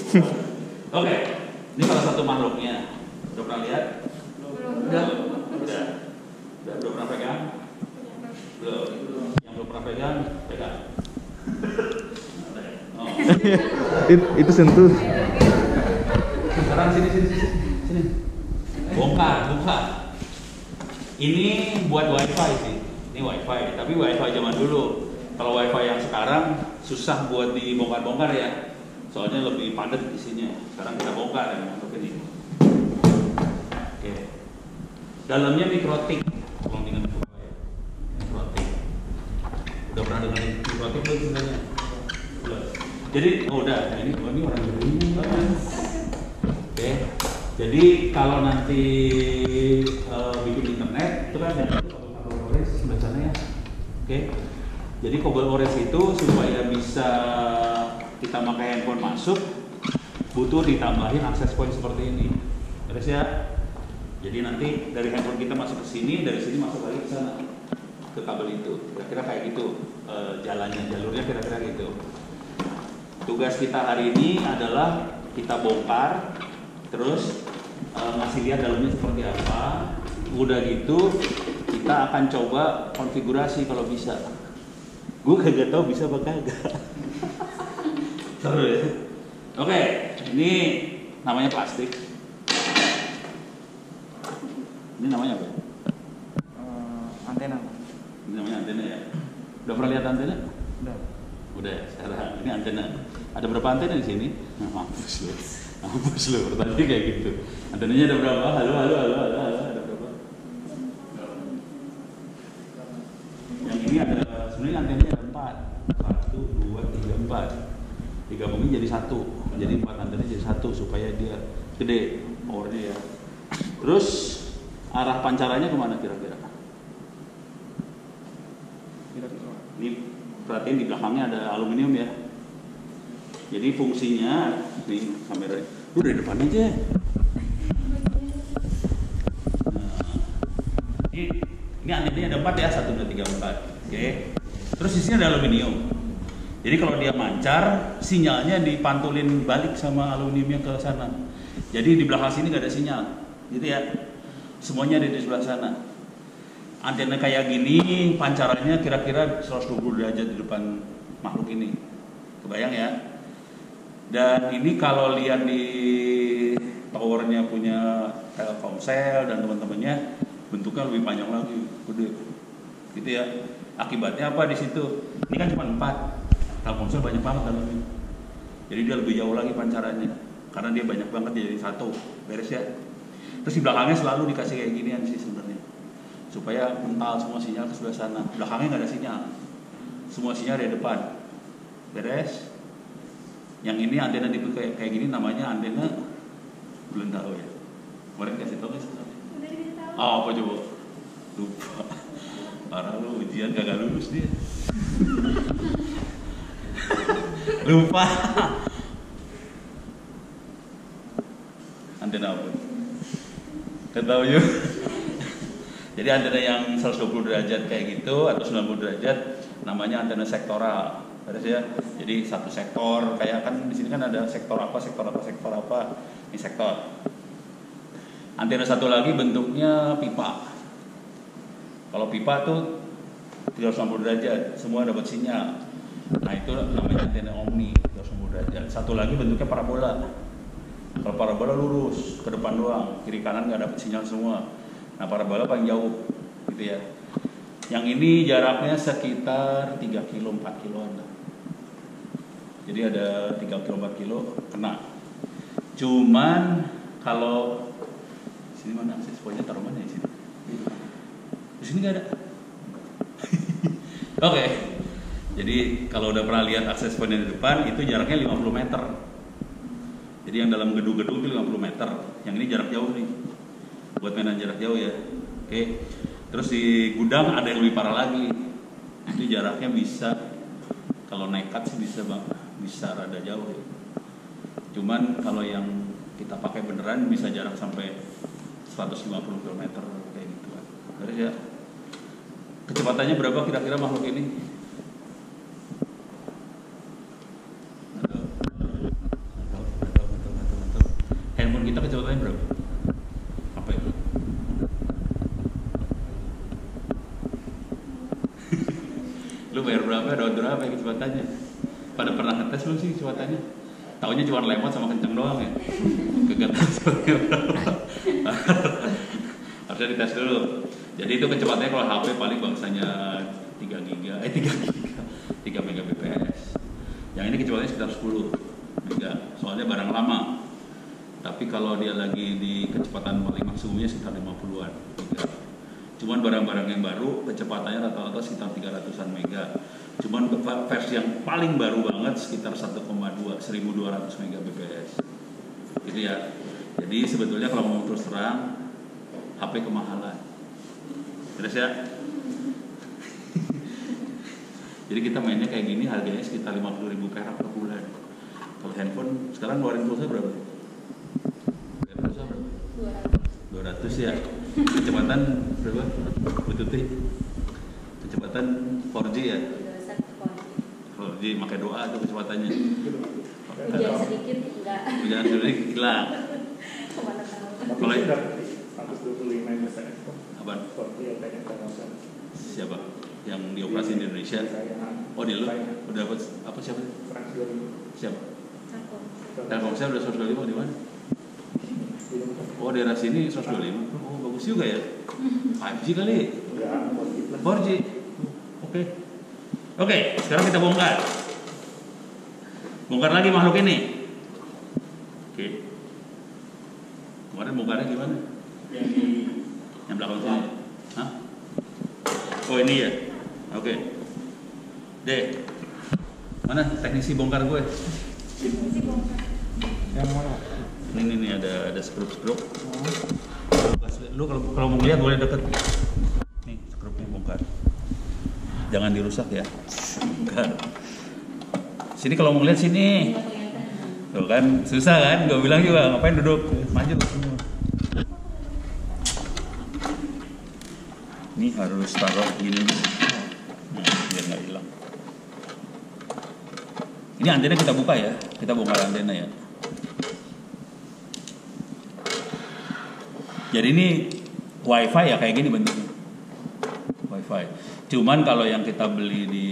Oke, ini salah satu makhluknya. Udah pernah lihat? Udah. Udah pernah pegang? Belum. Yang belum pernah pegang, pegang. Oh. Itu sentuh. Sekarang sini. Bongkar. Ini buat wifi sih. Ini wifi, tapi wifi zaman dulu. Kalau wifi yang sekarang susah buat dibongkar-bongkar ya. Soalnya lebih padat isinya. Sekarang kita bongkar yang masuk ini. Oke. Dalamnya mikrotik. Tolong dengan mikrotik. Udah pernah dengar mikrotik belum sebenarnya? Belum. Jadi udah. Ini orang begini. Oke. Jadi kalau nanti bikin internet itu kan ada kabel orange sebelah sana ya. Oke. Jadi kabel orange itu supaya bisa kita pakai handphone masuk, butuh ditambahin access point seperti ini. Terus ya. Jadi nanti dari handphone kita masuk ke sini, dari sini masuk lagi ke sana ke kabel itu. Kira-kira kayak gitu jalurnya kira-kira gitu. Tugas kita hari ini adalah kita bongkar, terus ngasih lihat dalamnya seperti apa. Udah gitu kita akan coba konfigurasi kalau bisa. Gue kagak tahu bisa apa kagak. Seru ya. Oke, ini namanya plastik. Ini namanya apa? Antena. Ini namanya antena ya. Udah pernah lihat antena? Udah. Sekarang ini antena. Ada berapa antena di sini? Nah, mampus lu. Berarti kayak gitu. Antenanya ada berapa? Halo. Ada berapa? Yang ini ada, sebenarnya antenanya ada 4. 1, 2, 3, 4. Digabungin jadi 1. Jadi 4 antena jadi 1 supaya dia gede powernya ya. Terus arah pancarannya kemana kira-kira? Ini perhatiin di belakangnya ada aluminium ya. Jadi fungsinya, nih kamera, lu dari depan aja. Nah, ini antenanya ada 4 ya, 1, 2, 3, 4. Oke. Terus isinya ada aluminium. Jadi kalau dia mancar, sinyalnya dipantulin balik sama aluminiumnya ke sana. Jadi di belakang sini nggak ada sinyal, gitu ya. Semuanya ada di sebelah sana. Antena kayak gini, pancarannya kira-kira 120 derajat di depan makhluk ini. Kebayang ya? Dan ini kalau lihat di towernya punya Telkomsel dan teman-temannya, bentuknya lebih panjang lagi, gede, gitu ya. Akibatnya apa di situ? Ini kan cuma 4, Telkomsel banyak banget dalamnya. Jadi dia lebih jauh lagi pancarannya, karena dia banyak banget jadi 1, beres ya. Terus di belakangnya selalu dikasih kayak ginian sih sebenarnya, supaya mental semua sinyal ke sebelah sana. Belakangnya nggak ada sinyal, semua sinyal dari depan, beres. Yang ini antena tipe kayak gini namanya antena, belum tahu ya. Kemarin kasih tahu nggak sih? Oh apa coba? Lupa. Parah lu, ujian kagak lulus dia. Lupa. Antena apa? Tahu yuk. Jadi antena yang 120 derajat kayak gitu atau 90 derajat namanya antena sektoral. Ada ya. Jadi satu sektor, kayak kan di sini kan ada sektor apa. Ini sektor. Antena satu lagi bentuknya pipa. Kalau pipa tuh 360 derajat, semua dapat sinyal. Nah, itu namanya antena omni 360 derajat. Satu lagi bentuknya parabola. Kalau parabola lurus ke depan doang, kiri kanan nggak dapat sinyal semua. Nah, parabola paling jauh, gitu ya. Yang ini jaraknya sekitar 3 kilo, 4 kiloan lah. Jadi ada 3 kilo, 4 kilo kena. Cuman kalau sini mana akses poinnya, taruh mana di sini? Di sini nggak ada. Oke. Jadi kalau udah pernah lihat akses point di depan, itu jaraknya 50 meter. Jadi yang dalam gedung-gedung itu 50 meter. Yang ini jarak jauh nih. Buat mainan jarak jauh ya. Oke. Terus di gudang ada yang lebih parah lagi. Itu jaraknya bisa, kalau nekat sih bisa rada jauh ya. Cuman kalau yang kita pakai beneran bisa jarak sampai 150 km kayak gitu kan. Beres ya. Kecepatannya berapa kira-kira makhluk ini? Lu bayar berapa, dapat berapa kecepatannya? Pada pernah ngetes lu sih kecepatannya? Taunya cuma lemot sama kenceng doang ya? Kagak tahu harusnya dites dulu. Jadi itu kecepatannya kalau HP paling bangsanya 3 Mbps. Yang ini kecepatannya sekitar 10 Mega, soalnya barang lama. Tapi kalau dia lagi di kecepatan paling maksimumnya sekitar 50-an Mega. Cuman barang-barang yang baru kecepatannya rata-rata sekitar 300-an Mega. Cuman versi yang paling baru banget sekitar 1,2 1200 Mbps. Gitu ya. Jadi sebetulnya kalau mau terus terang HP kemahalan. Terus ya. Jadi kita mainnya kayak gini harganya sekitar 50.000 perak per bulan. Kalau handphone sekarang ngeluarin pulsa berapa? Pulsa berapa? 200 ya. Kecepatan berapa? Bututnya? Kecepatan 4G ya? 4G pakai doa tuh kecepatannya. Hujan sedikit enggak. Hujan sedikit hilang. Kalau 125 Mbps. Apaan? Siapa? Yang dioperasi di Indonesia? Oh di lu? Udah dapat apa siapa? Siapa? Telkomsel udah 125 di mana? Oh daerah sini 125. Oh bagus juga ya. 5G kali. 4G. Oke, sekarang kita bongkar. Bongkar lagi makhluk ini. Oke. Kemarin bongkarnya gimana? Yang belakang sini. Hah? Oh ini ya. Oke. Deh. Mana teknisi bongkar gue? Yang mana? Ini ada skrup. Lu kalau mau lihat boleh deket. Nih skrupnya bongkar. Jangan dirusak ya. Bongkar. Sini kalau mau lihat sini. Tuh kan susah kan? Gue bilang juga ngapain duduk maju semua. Ini harus taruh gini. Biar nggak hilang. Ini antena kita buka ya. Kita bongkar antena ya. Jadi ini WiFi ya kayak gini bentuknya. WiFi. Cuman kalau yang kita beli di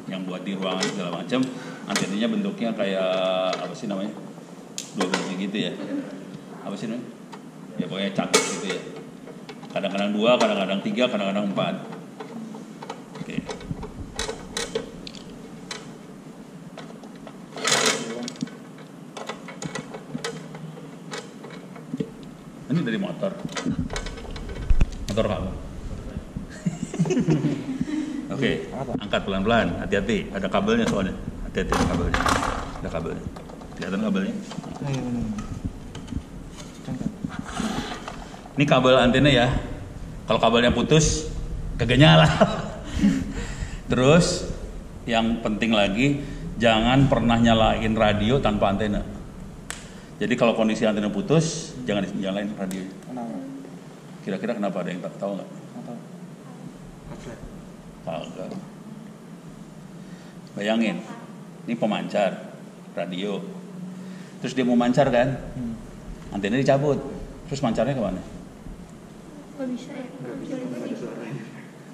yang buat di ruangan segala macam, antenanya bentuknya kayak apa sih namanya? 2 biji gitu ya. Apa sih namanya? Ya pokoknya cakep gitu ya. Kadang-kadang 2, kadang-kadang 3, kadang-kadang 4. Oke. Ini dari motor kamu. Oke, angkat pelan-pelan, hati-hati. Ada kabelnya soalnya. Hati-hati ada kabelnya. Ada kabelnya. Kelihatan kabelnya? Ini kabel antena ya. Kalau kabelnya putus, kagak nyala. Terus, yang penting lagi, jangan pernah nyalain radio tanpa antena. Jadi kalau kondisi antena putus, jangan nyalain radio. Kenapa? Kira-kira kenapa, ada yang tahu nggak? Kagak. Bayangin, ini pemancar radio. Terus dia mau mancar kan? Antena dicabut. Terus mancarnya kemana? Nggak bisa ya?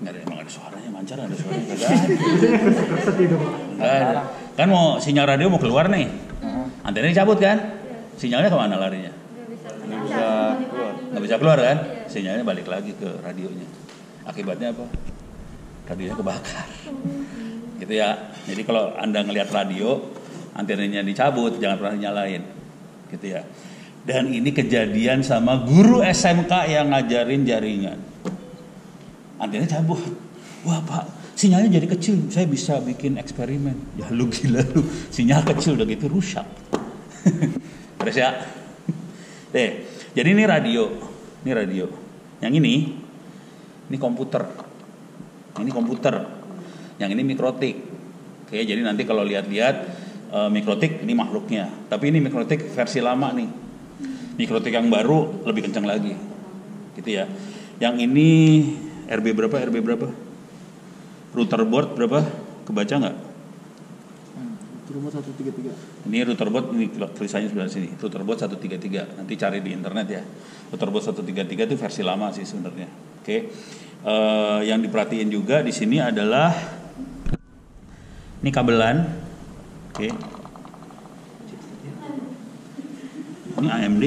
Nggak ada, emang ada suaranya, mancar ada suaranya. Nggak ada. Kan mau sinyal radio mau keluar nih. Antena dicabut kan? Sinyalnya kemana larinya? Nggak bisa keluar kan? Sinyalnya balik lagi ke radionya. Akibatnya apa? Radionya kebakar. Gitu ya. Jadi kalau Anda ngelihat radio, antenanya dicabut, jangan pernah nyalain. Gitu ya. Dan ini kejadian sama guru SMK yang ngajarin jaringan. Antenanya cabut. Wah Pak, sinyalnya jadi kecil. Saya bisa bikin eksperimen. Ya lu gila lu. Sinyal kecil udah gitu rusak. Terus ya. Jadi ini radio. Ini radio. Yang ini komputer. Ini komputer. Yang ini mikrotik. Oke, jadi nanti kalau lihat-lihat mikrotik ini makhluknya. Tapi ini mikrotik versi lama nih. Mikrotik yang baru lebih kencang lagi. Gitu ya. Yang ini RB berapa? Router board berapa? Kebaca nggak? Router board 133. Ini router board, ini tulisannya sebelah sini. Router board 133. Nanti cari di internet ya. Router board 133 itu versi lama sih sebenarnya. Oke. Yang diperhatiin juga di sini adalah Ini kabelan. Oke. Ini AMD.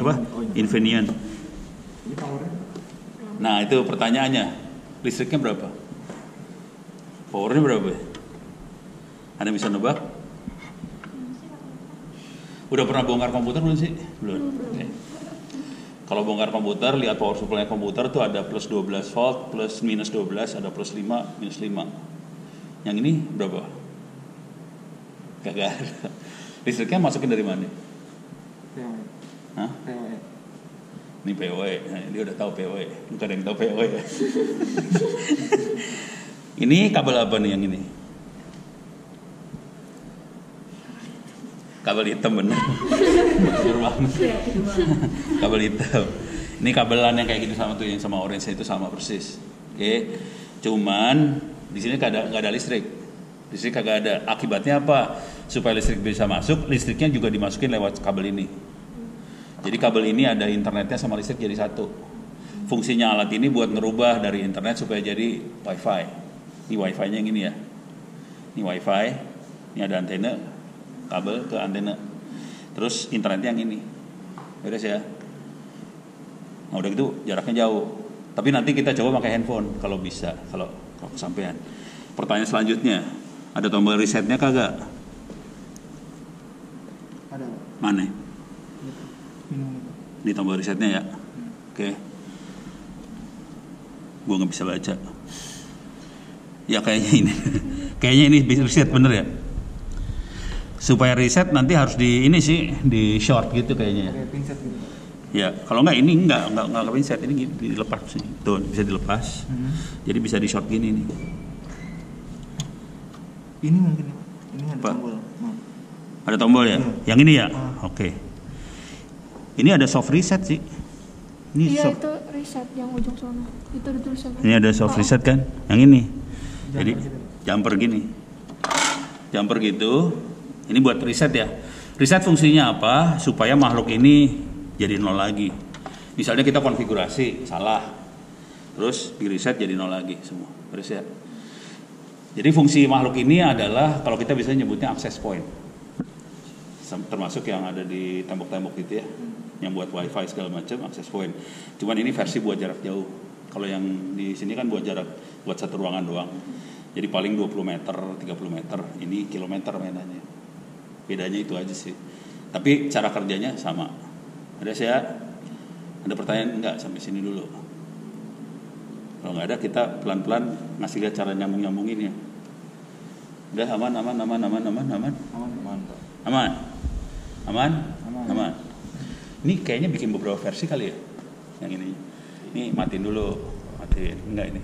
Apa? Infineon. Ini powernya. Nah, itu pertanyaannya. Listriknya berapa? Powernya berapa? Anda bisa nebak? Udah pernah bongkar komputer belum sih? Belum. Oke. Kalau bongkar komputer, lihat power supply komputer tuh ada plus 12 volt, plus minus 12, ada plus 5, minus 5. Yang ini berapa? Kagak ada. Listriknya masukin dari mana? POE. Hah? POE. Ini POE. Nah, dia udah tahu POE. Bukan ada yang tahu POE ya. Ini kabel apa nih yang ini? Kabel hitam bener. Bener banget. Kabel hitam. Ini kabelan yang kayak gitu sama tuh yang sama orange itu sama persis. Oke. Cuman di sini nggak ada listrik. Listrik kagak ada. Akibatnya apa? Supaya listrik bisa masuk, listriknya juga dimasukin lewat kabel ini. Jadi kabel ini ada internetnya sama listrik jadi satu. Fungsinya alat ini buat ngerubah dari internet supaya jadi wifi. Ini wifi-nya yang ini ya. Ini wifi. Ini ada antena, kabel ke antena. Terus internetnya yang ini. Beres ya. Nah udah gitu jaraknya jauh. Tapi nanti kita coba pakai handphone kalau bisa, kalau kesampean. Pertanyaan selanjutnya, ada tombol resetnya kagak? Ada. Mana? Minum. Di tombol resetnya ya. Oke. Gua nggak bisa baca. Ya kayaknya ini. Kayaknya ini bisa reset bener ya. Supaya reset nanti harus di ini sih, di short gitu kayaknya. Pakai pinset gitu. Ya, kalau nggak ini nggak ke pinset, ini dilepas sih. Tuh bisa dilepas. Jadi bisa di short gini nih. Ini mungkin ya. Ini ada Apa? tombol. Nah. Ada tombol ya? Iya. Yang ini ya? Ah. Oke. Ini ada soft reset sih. Ini Iya soft. itu reset yang ujung sana. Itu ada tulisannya. Ini ada soft Oh. reset kan? Yang ini. Jadi gitu. jumper gini. Jumper gitu. Ini buat reset ya. Reset fungsinya apa? Supaya makhluk ini jadi nol lagi. Misalnya kita konfigurasi salah. Terus di reset jadi nol lagi semua. Reset. Jadi fungsi makhluk ini adalah kalau kita bisa nyebutnya access point. Termasuk yang ada di tembok-tembok gitu ya. Yang buat wifi segala macam access point. Cuman ini versi buat jarak jauh. Kalau yang di sini kan buat jarak buat satu ruangan doang. Jadi paling 20 meter, 30 meter. Ini kilometer mainannya. Bedanya itu aja sih. Tapi cara kerjanya sama. Ada saya? Ada pertanyaan enggak sampai sini dulu? Kalau nggak ada kita pelan-pelan ngasih lihat cara nyambung-nyambunginnya. Udah aman. Aman. Ini kayaknya bikin beberapa versi kali ya. Yang ini. Ini matiin dulu. Matiin. Enggak ini.